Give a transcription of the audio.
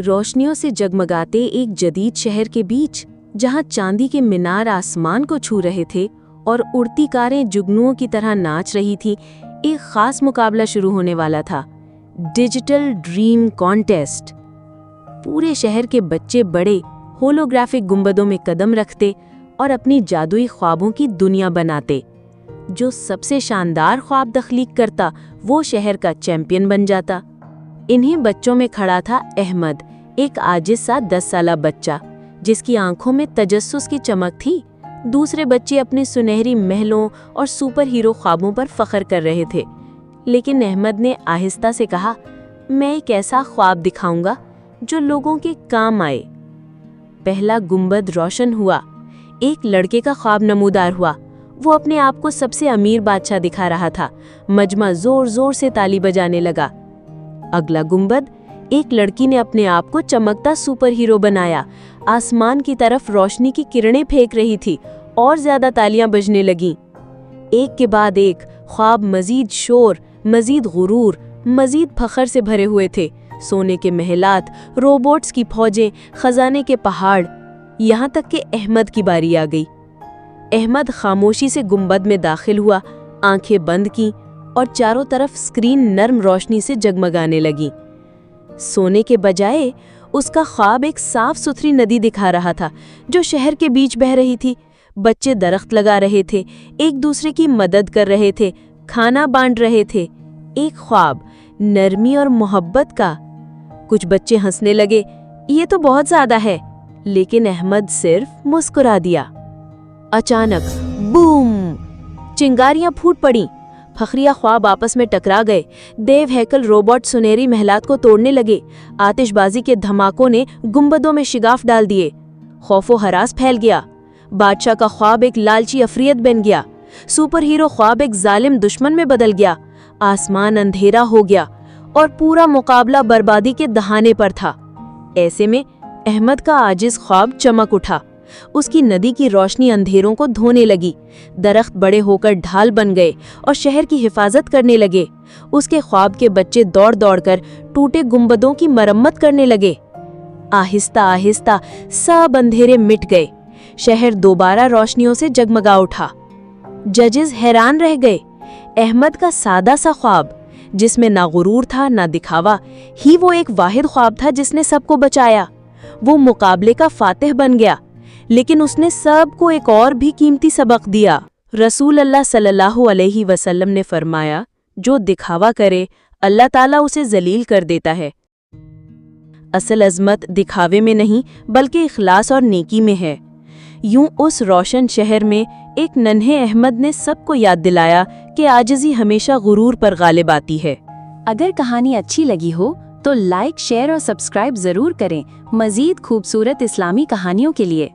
रोशनियों से जगमगाते एक जदीद शहर के बीच, जहां चांदी के मीनार आसमान को छू रहे थे और उड़ती कारें जुगनुओं की तरह नाच रही थी, एक खास मुकाबला शुरू होने वाला था। Digital dream contest. पूरे शहर के बच्चे बड़े होलोग्राफिक गुंबदों में कदम रखते और अपनी जादुई ख्वाबों की दुनिया बनाते। जो सबसे शानदार ख्वाब तख्लीक करता वो शहर का चैंपियन बन जाता। इन्हीं बच्चों में खड़ा था अहमद, एक आजिज सा 10 साला बच्चा जिसकी आंखों में तजस्सुस की चमक थी। दूसरे बच्चे अपने सुनहरी महलों और सुपर हीरो ख्वाबों पर फख्र कर रहे थे, लेकिन अहमद ने आहिस्ता से कहा, मैं एक ऐसा ख्वाब दिखाऊंगा जो लोगों के काम आए। पहला गुंबद रोशन हुआ। एक लड़के का ख्वाब नमूदार हुआ। वो अपने आप को सबसे अमीर बादशाह दिखा रहा था। मजमा जोर जोर से ताली बजाने लगा। अगला गुंबद, एक लड़की ने अपने आप को चमकता सुपर हीरो बनाया। आसमान की तरफ रोशनी की किरणें फेंक रही थी और ज्यादा तालियां बजने लगीं। एक के बाद एक ख्वाब मजीद शोर, मजीद गुरूर, मजीद फखर से भरे हुए थे। सोने के महलात, रोबोट्स की फौजें, खजाने के पहाड़। यहाँ तक कि अहमद की बारी आ गई। अहमद खामोशी से गुंबद में दाखिल हुआ, आंखें बंद की और चारों तरफ स्क्रीन नर्म रोशनी से जगमगाने लगी। सोने के बजाय उसका ख्वाब एक साफ सुथरी नदी दिखा रहा था जो शहर के बीच बह रही थी। बच्चे दरख्त लगा रहे थे, एक दूसरे की मदद कर रहे थे, खाना बांट रहे थे। एक ख्वाब नरमी और मोहब्बत का। कुछ बच्चे हंसने लगे, ये तो बहुत ज्यादा है, लेकिन अहमद सिर्फ मुस्कुरा दिया। अचानक बूम, चिंगारियां फूट पड़ीं। फखरिया ख्वाब आपस में टकरा गए। देव हैकल रोबोट सुनहरी महलात को तोड़ने लगे। आतिशबाजी के धमाकों ने गुंबदों में शिगाफ डाल दिए। खौफो हरास फैल गया। बादशाह का ख्वाब एक लालची अफरियत बन गया। सुपर हीरो ख्वाब एक जालिम दुश्मन में बदल गया। आसमान अंधेरा हो गया और पूरा मुकाबला बर्बादी के दहाने पर था। ऐसे में अहमद का आजिज ख्वाब चमक उठा। उसकी नदी की रोशनी अंधेरों को धोने लगी। दरख्त बड़े होकर ढाल बन गए और शहर की हिफाजत करने लगे। उसके ख्वाब के बच्चे दौड़ दौड़ कर टूटे गुंबदों की मरम्मत करने लगे। आहिस्ता आहिस्ता सब अंधेरे मिट गए। शहर दोबारा रोशनियों से जगमगा उठा। जजेस हैरान रह गए। अहमद का सादा सा ख्वाब, जिसमें ना गुरूर था ना दिखावा, ही वो एक वाहिद ख्वाब था जिसने सबको बचाया। वो मुकाबले का फातिह बन गया, लेकिन उसने सबको एक और भी कीमती सबक दिया। रसूल अल्लाह सल्लल्लाहु अलैहि वसल्लम ने फरमाया, जो दिखावा करे अल्लाह ताला उसे जलील कर देता है। असल अजमत दिखावे में नहीं बल्कि इखलास और नेकी में है। यूं उस रोशन शहर में एक नन्हे अहमद ने सबको याद दिलाया कि आजिज़ी हमेशा गुरूर पर गालिब आती है। अगर कहानी अच्छी लगी हो तो लाइक, शेयर और सब्सक्राइब जरूर करें मजीद खूबसूरत इस्लामी कहानियों के लिए।